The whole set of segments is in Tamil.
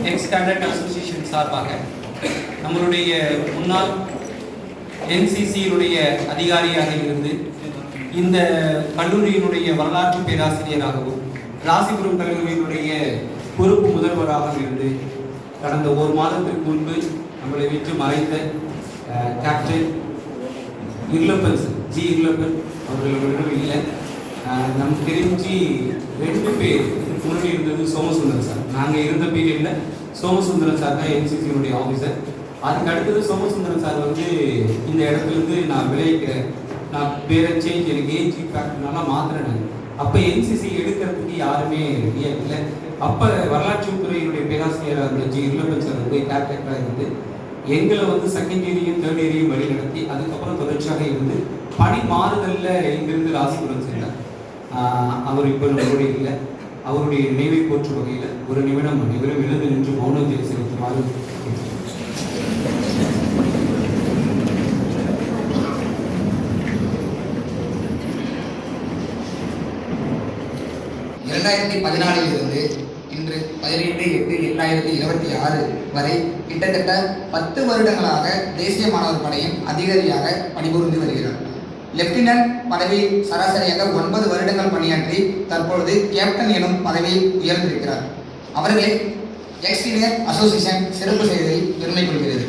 எக்ஸ்-கேடட் அசோசியேஷன் சார்பாக நம்மளுடைய முன்னாள் NCC-யுடைய அதிகாரியாக இருந்து இந்த கல்லூரியினுடைய வரலாற்று பேராசிரியராகவும் ராசிபுரம் கல்லூரியினுடைய பொறுப்பு முதல்வராகவும் இருந்து கடந்த ஒரு மாதத்திற்கு முன்பு நம்மளை விட்டு மறைத்த கேப்டன் இருளப்பன் ஜி இருளப்பன் அவர்களிடம் இல்லை. நமக்கு தெரிஞ்சு 2 பேர் இதுக்கு முன்னாடி இருந்தது சோமசுந்தரம் சார். நாங்கள் இருந்த பீரியடில் சோமசுந்தரம் சார் தான் NCC-யுடைய ஆஃபீஸர். அதுக்கு அடுத்தது சோமசுந்தரம் சார் வந்து இந்த இடத்துலேருந்து நான் விளைவிக்கிறேன், நான் பேரை சேஞ்ச் எனக்கு ஏஜ் ஃபேக்டர்னால மாத்திரேன். அப்போ NCC எடுக்கிறதுக்கு யாருமே ரெடியாக இல்லை. அப்போ வரலாற்று துறையினுடைய பேராசிரியராக இருந்த ஜி இருளப்பன் சார் வந்து கேப்டனாக இருந்து எங்களை வந்து செகண்ட் இயரையும் தேர்ட் இயரையும் வழி நடத்தி அதுக்கப்புறம் தொடர்ச்சியாக இருந்து பணி மாறுதலில் இங்கிருந்து ராசிபுரம் சென்றார். அவர் இப்போ நம்மளுடைய இல்லை. அவருடைய நினைவை போற்றும் வகையில் ஒரு நிமிடம் அனைவரும் எழுந்து நின்று மௌனத்தை செலுத்துமாறு. 2014 இருந்து இன்று 18/8/2026 வரை கிட்டத்தட்ட 10 வருடங்களாக தேசிய மாணவர் படையின் அதிகாரியாக பணிபுரிந்து வருகிறார். லெப்டினன்ட் பதவியில் சராசரியாக 9 வருடங்கள் பணியாற்றி தற்பொழுது கேப்டன் எனும் பதவியில் உயர்ந்திருக்கிறார். அவர்களை எக்ஸ்-சீனியர் அசோசியேஷன் சிறப்பு செய்ததில் பெருமை கொள்கிறது.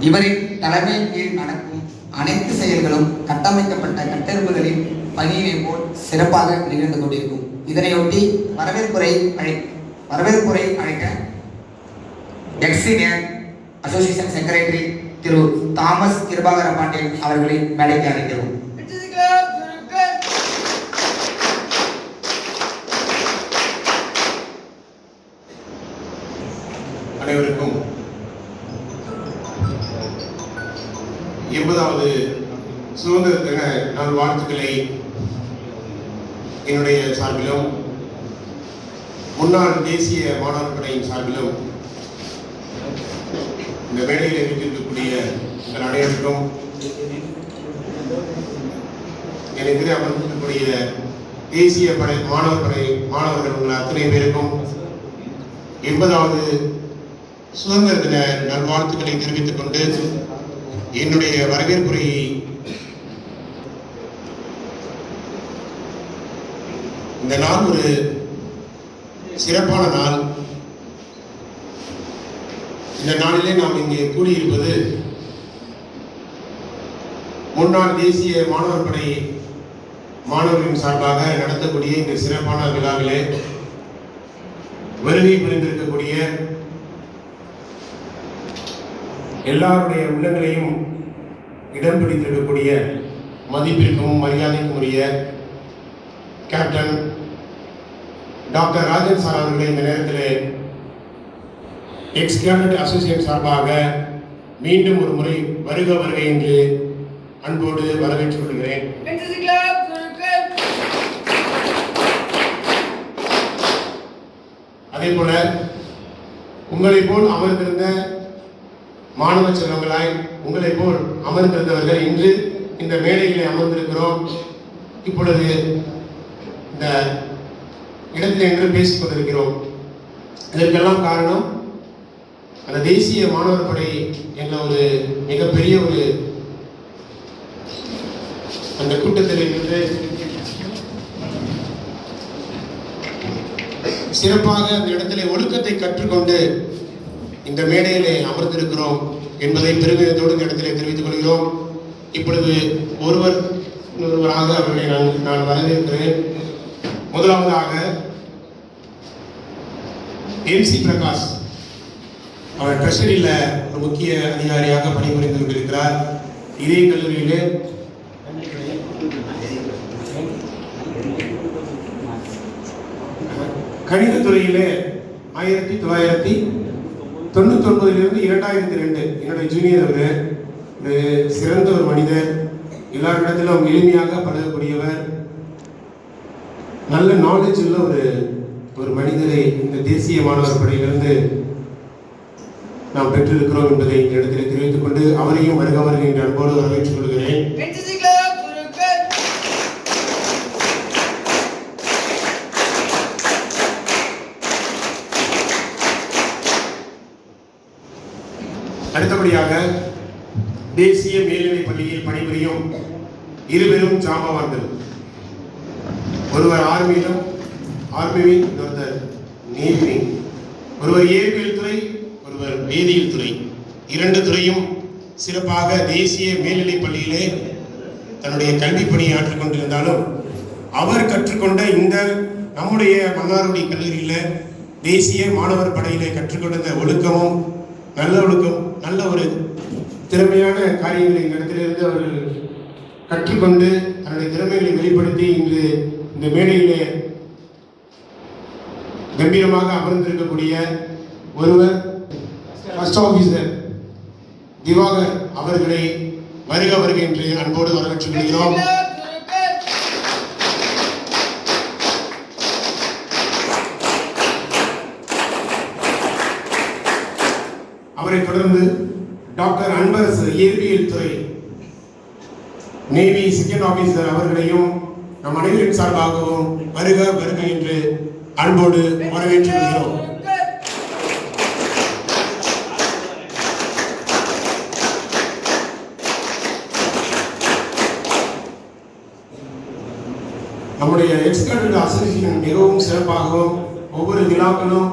இவரின் தலைமையின் கீழ் நடக்கும் அனைத்து செயல்களும் கட்டமைக்கப்பட்ட கட்டமைப்புகளின் பணியினை போல் சிறப்பாக நிகழ்ந்து கொண்டிருக்கும். இதனையொட்டி வரவேற்புரை அழைக்க எக்ஸ்-சீனியர் அசோசியேஷன் செக்ரட்டரி திரு தாமஸ் கிருபாகர பாண்டியன் அவர்களை மேடைக்கு அழைக்கிறோம். அனைவருக்கும் 80வது சுதந்திர தின நல்வாழ்த்துக்களை என்னுடைய சார்பிலும் முன்னாள் தேசிய மாணவர் படையின் சார்பிலும் இந்த மேடையில் இருக்கக்கூடிய உங்கள் அனைவருக்கும் என் எதிரே அமர்ந்திருக்கக்கூடிய தேசிய படை மாணவர்கள் உங்கள் அத்தனை பேருக்கும் 80வது சுதந்திர தின நல்வாழ்த்துக்களை தெரிவித்துக் கொண்டு என்னுடைய வரவேற்புரையை இந்த நாள் ஒரு சிறப்பான நாள். இந்த நாளிலே நாம் இங்கே கூடியிருப்பது முன்னாள் தேசிய மாணவர் படை மாணவர்களின் சார்பாக நடத்தக்கூடிய இந்த சிறப்பான விழாவிலே வருகை புரிந்திருக்கக்கூடிய எல்லாருடைய உள்ளங்களையும் இடம் பிடித்திருக்கக்கூடிய மதிப்பிற்கும் மரியாதைக்கும் உரிய கேப்டன் டாக்டர் ராஜன் சார் அவர்களை இந்த நேரத்தில் எக்ஸ் கேடட் அசோசியேட் சார்பாக மீண்டும் ஒரு முறை வருக வருகை என்று அன்போடு வரவேற்றுக் கொள்கிறேன். அதே போல உங்களை போல் அமர்ந்திருந்த மாணவ செல்வங்களாய் உங்களை போல் அமர்ந்திருந்தவர்கள் இன்று இந்த மேடையிலே அமர்ந்திருக்கிறோம். இப்பொழுது இந்த இடத்தில் என்று பேசிக் கொண்டிருக்கிறோம். இதற்கெல்லாம் காரணம் அந்த தேசிய மாணவர் படை என்ற ஒரு மிகப்பெரிய ஒரு அந்த கூட்டத்தில் இருந்து சிறப்பாக அந்த இடத்திலே ஒழுக்கத்தை கற்றுக்கொண்டு இந்த மேடையிலே அமர்ந்திருக்கிறோம் என்பதை பெருமிதத்தோடு இந்த இடத்திலே தெரிவித்துக் கொள்கிறோம். இப்பொழுது ஒருவராக அவர்களை நான் வரவேற்கிறேன். முதலாவதாக MC பிரகாஷ், அவர் ட்ரெஷரியில் ஒரு முக்கிய அதிகாரியாக பணிபுரிந்து கொண்டிருக்கிறார். இதே கல்லூரியிலே கணிதத்துறையிலே 1999 2002 என்னுடைய ஜூனியர். அவர் ஒரு சிறந்த ஒரு மனிதர், எல்லாரிடத்திலும் எளிமையாக பழகக்கூடியவர், நல்ல நாலேஜ் உள்ள ஒரு மனிதரை இந்த தேசிய மாணவர் படையிலிருந்து நாம் பெற்றிருக்கிறோம் என்பதை இந்த இடத்தில் தெரிவித்துக் கொண்டு அவரையும் வருக வருக என்ற அன்போடு வரவேற்றுக் கொள்கிறேன். அடுத்தபடியாக தேசிய மேல்நிலைப் பள்ளியில் பணிபுரியும் இருவரும் ஜாம்பவான்கள். ஒருவர் ஆர்மியிலும் இன்னொருத்தர் நேவி. ஒருவர் இயற்பியல் துறை, ஒருவர் வேதியியல் துறை. இரண்டு துறையும் சிறப்பாக தேசிய மேல்நிலைப் பள்ளியிலே தன்னுடைய கல்வி பணியை ஆற்றிக் கொண்டிருந்தாலும் அவர் கற்றுக்கொண்ட இந்த நம்முடைய மன்னார்குடி கல்லூரியில் தேசிய மாணவர் படையிலே கற்றுக்கொண்ட ஒழுக்கமும் நல்ல ஒரு திறமையான காரியங்களை இந்த இடத்திலிருந்து அவர்கள் கற்றுக்கொண்டு தன்னுடைய திறமைகளை வெளிப்படுத்தி இன்று இந்த மேடையிலே கம்பீரமாக அமர்ந்திருக்கக்கூடிய ஒருவர் ஃபர்ஸ்ட் ஆபீசர் திவாகர் அவர்களை வருக வருக என்று அன்போடு வரவேற்றுக் கொள்கிறோம். அவரை தொடர்ந்து டாக்டர் அன்பரசு இயற்பியல் துறை நேவி செகண்ட் ஆபீசர் அவர்களையும் நம் அனைவரின் சார்பாகவும் வருக வருக என்று அன்போடு வரவேற்று வருகிறோம். நம்முடைய எக்ஸ்கர்ட் அசோசியேஷன் மிகவும் சிறப்பாகவும் ஒவ்வொரு விழாக்களும்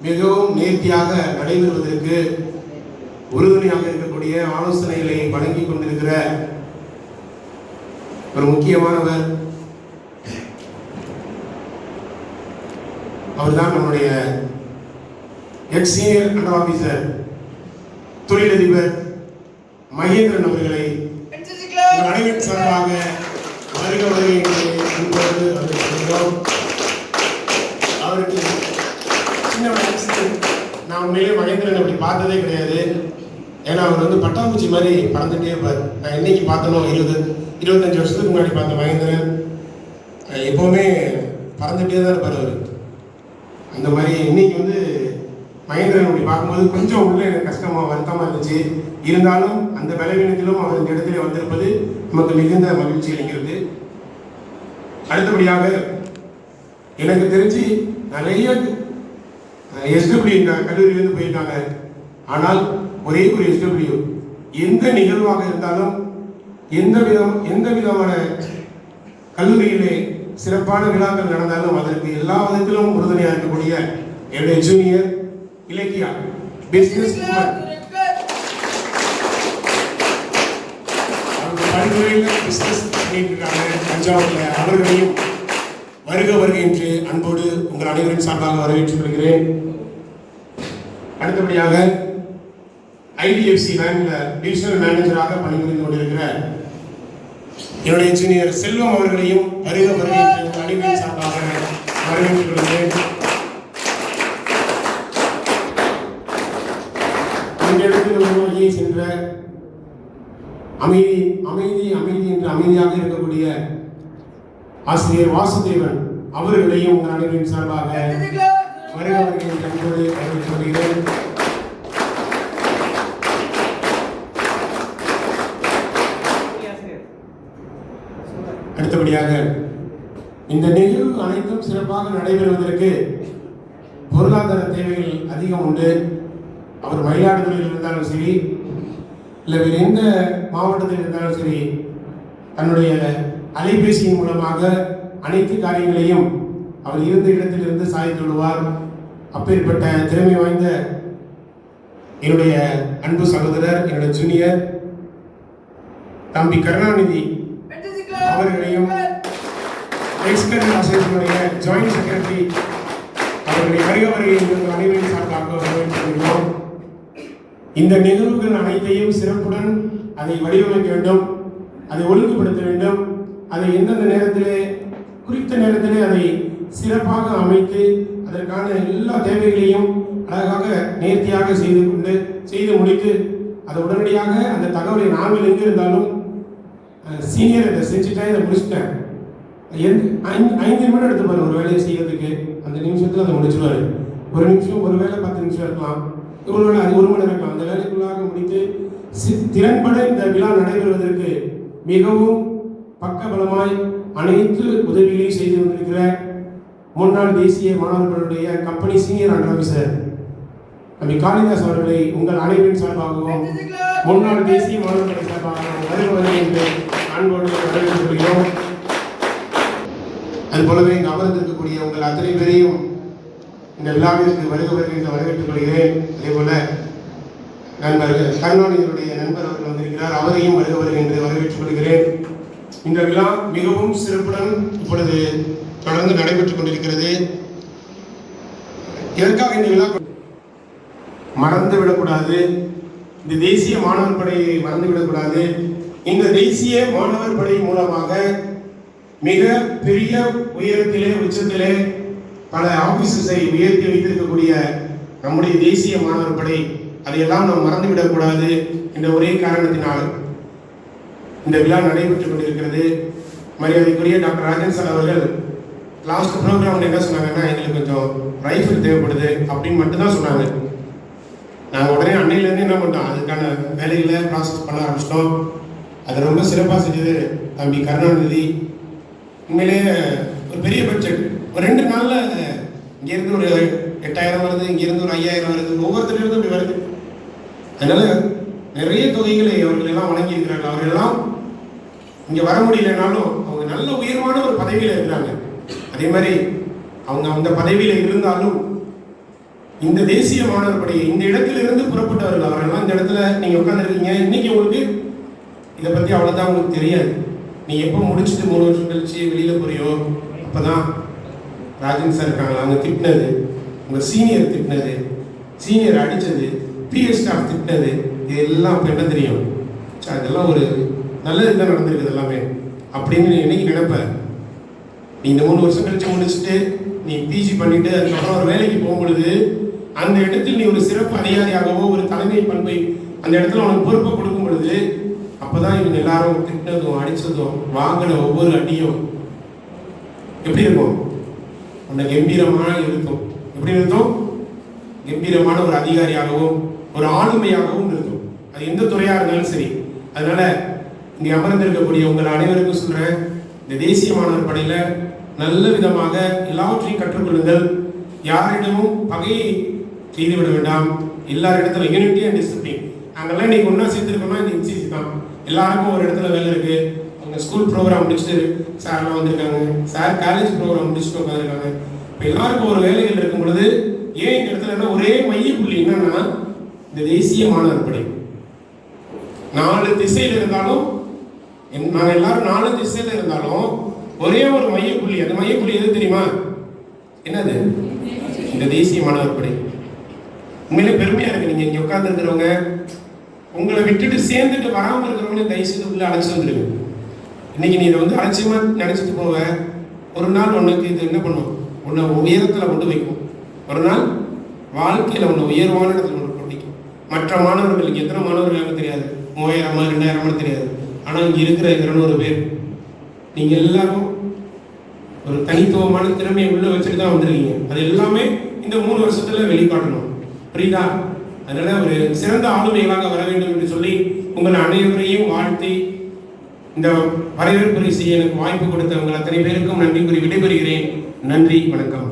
மிகவும் நேர்த்தியாக நடைபெறுவதற்கு உறுதுணையாக இருக்கக்கூடிய ஆலோசனைகளை வழங்கி கொண்டிருக்கிற ஒரு முக்கியமானவர் அவர்தான் நம்முடைய எக்ஸ் சீனியர் அண்டர் ஆபீசர் தொழிலதிபர் மகேந்திரன் அவர்களை அனைவரின் சார்பாக வருக வருகை என்று அவருக்கு சின்ன வயசு நான் உண்மையிலே மகேந்திரன் அப்படி பார்த்ததே கிடையாது. ஏன்னா அவர் பட்டாம்பூச்சி மாதிரி பறந்துட்டே இருப்பார். நான் என்னைக்கு பார்த்தனோ 20-25 வருஷத்துக்கு முன்னாடி பார்த்த மகேந்திரன் எப்போவுமே பறந்துட்டே தான் இருப்பார் அவர். அந்த மாதிரி இன்னைக்கு மகேந்திரன் அப்படி பார்க்கும்போது கொஞ்சம் உள்ள எனக்கு கஷ்டமாக வருத்தமாக இருந்துச்சு. இருந்தாலும் அந்த பலவீனத்திலும் அவர் இந்த இடத்துல வந்திருப்பது நமக்கு மிகுந்த மகிழ்ச்சி அளிக்கிறது. அடுத்தபடியாக எனக்கு தெரிஞ்சு நிறைய SW கல்லூரியிலிருந்து போயிருக்காங்க. ஆனால் ஒரே ஒரு SW எந்த நிகழ்வாக இருந்தாலும் எந்த விதமான கல்லூரியிலே சிறப்பான விழாக்கள் நடந்தாலும் அதற்கு எல்லா விதத்திலும் உறுதுணையாக இருக்கக்கூடிய என்னுடைய ஜூனியர் இலக்கியா பிசினஸ் பிசினஸ் பண்ணிட்டு தஞ்சாவூர்ல அவர்களையும் வருக வருக என்று அன்போடு உங்கள் அனைவரின் சார்பாக வரவேற்றுக் கொள்கிறேன். அடுத்தபடியாக ஐடிஎஃப்சி பேங்க்ல டிவிஷனல் மேனேஜராக பணிபுரிந்து கொண்டிருக்கிற என்னுடைய ஜூனியர் செல்வம் அவர்களையும் வருக வருகின்ற அணிகளின் சார்பாக வரவேற்றுக் கொள்கிறேன். இந்த இடத்தில் உருவாகியே சென்ற அமைதி அமைதி அமைதி என்று அமைதியாக இருக்கக்கூடிய ஆசிரியர் வாசுதேவன் அவர்களையும் உங்கள் அனைவரின் சார்பாக வருக வருகின்ற அன்போடு வரவேற்றுக் கொள்கிறேன். அடுத்தபடியாக இந்த நிகழ்வு அனைத்தும் சிறப்பாக நடைபெறுவதற்கு பொருளாதார தேவைகள் அதிகம் உண்டு. அவர் மயிலாடுதுறையில் இருந்தாலும் சரி, இல்லை வேறு எந்த மாவட்டத்தில் இருந்தாலும் சரி, தன்னுடைய அலைபேசியின் மூலமாக அனைத்து காரியங்களையும் அவர் இருந்த இடத்திலிருந்து சாதித்து விடுவார். அப்பேற்பட்ட திறமை வாய்ந்த என்னுடைய அன்பு சகோதரர், என்னுடைய ஜூனியர் தம்பி கருணாநிதி அவர்களையும் எக்ஸ்கர்னல் அசோசியேஷனுடைய ஜாயிண்ட் செக்ரட்டரி அவர்களை வருக வருகின்ற அனைவரின் சார்பாக வரவேற்கிறோம். இந்த நிகழ்வுகள் அனைத்தையும் சிறப்புடன் அதை வடிவமைக்க வேண்டும், அதை ஒழுங்குபடுத்த வேண்டும், அதை எந்தெந்த நேரத்திலே குறித்த நேரத்திலே அதை சிறப்பாக அமைத்து அதற்கான எல்லா தேவைகளையும் அழகாக நேர்த்தியாக செய்து முடித்து அதை உடனடியாக அந்த தகவலை நாங்கள் எங்கே இருந்தாலும் சீனியர் இதை செஞ்சுட்டேன், இதை முடிச்சுட்டேன், 5 நிமிடம் எடுத்துப்பார் ஒரு வேலையை செய்யறதுக்கு, அந்த நிமிஷத்தில் அதை முடிச்சுடுவார். ஒரு நிமிஷம், ஒரு வேலை 10 நிமிஷம் இருக்கலாம், ஒரு வேலை அது 1 மணி நேரம் இருக்கலாம். அந்த வேலைக்குள்ளாக முடித்து திறன்பட இந்த விழா நடைபெறுவதற்கு மிகவும் பக்கபலமாய் அனைத்து உதவிகளையும் செய்து வந்திருக்கிற முன்னாள் தேசிய மாணவர்களுடைய கம்பெனி சீனியர் அண்டர் ஆஃபீஸர் நம்பி காளிதாஸ் அவர்களை உங்கள் அனைவரின் சார்பாகவும் முன்னாள் தேசிய மாணவர்களின் சார்பாகவும் வருவது என்று அன்போடு வரவேற்றுக் கொள்கிறோம். அதுபோலவே இங்கு அமர்ந்திருக்கக்கூடிய உங்கள் அத்தனை பேரையும் இந்த விழாவிற்கு வருகின்ற வரவேற்றுக் கொள்கிறேன். அதே போல நண்பர் கருணாநிதியுடைய நண்பர் அவர்கள் வந்திருக்கிறார், அவரையும் வருகின்ற வரவேற்றுக் கொள்கிறேன். இந்த விழா மிகவும் சிறப்புடன் இப்பொழுது தொடர்ந்து நடைபெற்றுக் கொண்டிருக்கிறது. எதற்காக இந்த விழா மறந்துவிடக்கூடாது, இந்த தேசிய மாணவர் படையை மறந்துவிடக்கூடாது. இந்த தேசிய மாணவர் படை மூலமாக மிக பெரிய உயரத்திலே உச்சத்திலே பல ஆபீசர்ஸை உயர்த்தி வைத்திருக்கக்கூடிய நம்முடைய தேசிய மாணவர் படை, அதையெல்லாம் நாம் மறந்துவிடக்கூடாது என்ற ஒரே காரணத்தினால் இந்த விழா நடைபெற்றுக் கொண்டிருக்கிறது. மரியாதைக்குரிய டாக்டர் ராஜன் சார் அவர்கள் லாஸ்ட் ப்ரோக்ராம் என்ன சொன்னாங்கன்னா, எங்களுக்கு கொஞ்சம் ரைஃபிள் தேவைப்படுது அப்படின்னு மட்டும்தான் சொன்னாங்க. நாங்கள் உடனே அன்னையிலேருந்து என்ன பண்ணோம், அதுக்கான வேலைகளை ப்ராசஸ் பண்ண ஆரம்பிச்சிட்டோம். அது ரொம்ப சிறப்பாக செஞ்சது தம்பி கருணாநிதி. உண்மையிலேயே ஒரு பெரிய பட்ஜெட், ஒரு 2 நாளில் இங்கேருந்து ஒரு 8000 வருது, இங்கேருந்து ஒரு 5000 வருது, ஒவ்வொருத்தருக்கும் இப்படி வருது. அதனால் நிறைய தொகைகளை அவர்கள் எல்லாம் வழங்கியிருக்கிறார்கள். அவர்களெல்லாம் இங்கே வர முடியலனாலும் அவங்க நல்ல உயர்வான ஒரு பதவியில் இருக்கிறாங்க. அதே மாதிரி அவங்க அந்த பதவியில் இருந்தாலும் இந்த தேசிய மாணவர் படையை இந்த இடத்திலிருந்து புறப்பட்டவர்கள் அவர்கள்லாம் இந்த இடத்துல நீங்கள் உட்காந்துருக்கீங்க. இன்னைக்கு உங்களுக்கு இதை பற்றி அவ்வளோதான் உங்களுக்கு தெரியாது. நீ எப்போ முடிச்சுட்டு 3 வருஷம் கழிச்சு வெளியில் போறியோ அப்போ தான் ராஜன் சார் இருக்காங்களா, அவங்க திட்டினது, உங்கள் சீனியர் திட்டினது, சீனியர் அடித்தது, பிஎஸ் ஸ்டாஃப் திட்டினது, இதெல்லாம் இப்போ என்ன தெரியும். அதெல்லாம் ஒரு நல்லது தான் நடந்திருக்குது எல்லாமே அப்படின்னு நீ என்னைக்கு நினைப்ப. நீ இந்த 3 வருஷம் கழிச்சு முடிச்சுட்டு நீ பிஜி பண்ணிட்டு அதுக்கப்புறம் ஒரு வேலைக்கு போகும்பொழுது அந்த இடத்தில் நீ ஒரு சிறப்பு அதிகாரியாகவோ ஒரு தலைமை பண்பை அந்த இடத்துல உனக்கு பொறுப்பை கொடுக்கும் பொழுது அப்போதான் இவங்க எல்லாரும் திட்டினதும் அடித்ததும் வாங்கின ஒவ்வொரு அடியும் எப்படி இருக்கும், அந்த கம்பீரமான இருக்கும். எப்படி இருக்கும், கம்பீரமான ஒரு அதிகாரியாகவும் ஒரு ஆளுமையாகவும் இருக்கும். அது எந்த துறையாக இருந்தாலும் சரி. அதனால இங்கே அமர்ந்திருக்கக்கூடிய உங்கள் அனைவருக்கும் சொல்கிறேன், இந்த தேசிய மாணவர் படையில் நல்ல விதமாக எல்லாவற்றையும் கற்றுக்கொள்ளுங்கள். யாரிடமும் பகையை செய்துவிட வேண்டாம். எல்லாரிடத்துல யூனிட்டி அண்ட் டிசிப்ளின். நாங்கள்லாம் இன்னைக்கு ஒன்றா சேர்த்துருக்கோம்னா இந்த என்சிசி தான். எல்லாருக்கும் ஒரு இடத்துல வேலை இருக்குது. அவங்க ஸ்கூல் ப்ரோக்ராம் முடிச்சுட்டு சார்லாம் வந்திருக்காங்க, சார் காலேஜ் ப்ரோக்ராம் முடிச்சுட்டு உட்காந்துருக்காங்க. இப்போ எல்லாருக்கும் ஒரு வேலைகள் இருக்கும் பொழுது ஏன் இந்த இடத்துல ஒரே மையப்புள்ளி என்னன்னா இந்த தேசிய மாணவர் படை 4 திசையில் இருந்தாலும் நாங்கள் எல்லாரும் 4 திசையில் இருந்தாலும் ஒரே ஒரு மையப்புள்ளி. அந்த மையப்புள்ளி எது தெரியுமா? என்னது? இந்த தேசிய மாணவர் படை. உண்மையிலே பெருமையா இருக்கு. நீங்க இங்க உட்கார்ந்து இருக்கிறவங்க உங்களை விட்டுட்டு சேர்ந்துட்டு வராமல் இருக்கிறவங்க தயவு செய்து உள்ள அழைச்சி வந்துடுங்க. இன்னைக்கு நீ இதை வந்து அலட்சியமா நினைச்சிட்டு போவ, ஒரு நாள் உனக்கு இது என்ன பண்ணும், உன்னை உயரத்தில் கொண்டு வைக்கும். ஒரு நாள் வாழ்க்கையில் உன்னை உயர்வான இடத்துல கொண்டு கொண்டிக்கும். மற்ற மாணவர்களுக்கு எத்தனை மாணவர்கள் தெரியாது, 3000 2000 தெரியாது. ஆனால் இங்கே இருக்கிற 200 பேர் நீங்கள் எல்லாரும் ஒரு தனித்துவமான திறமையை உள்ள வச்சுட்டு தான் வந்திருக்கீங்க. அது எல்லாமே இந்த 3 வருஷத்துல வெளிக்காட்டணும். புரியுதா? அதனால ஒரு சிறந்த ஆளுமைகளாக வர வேண்டும் என்று சொல்லி உங்கள் அனைவரையும் வாழ்த்தி இந்த வரவேற்புரை செய்ய எனக்கு வாய்ப்பு கொடுத்த உங்கள் அத்தனை பேருக்கும் நன்றி கூறி விடைபெறுகிறேன். நன்றி, வணக்கம்.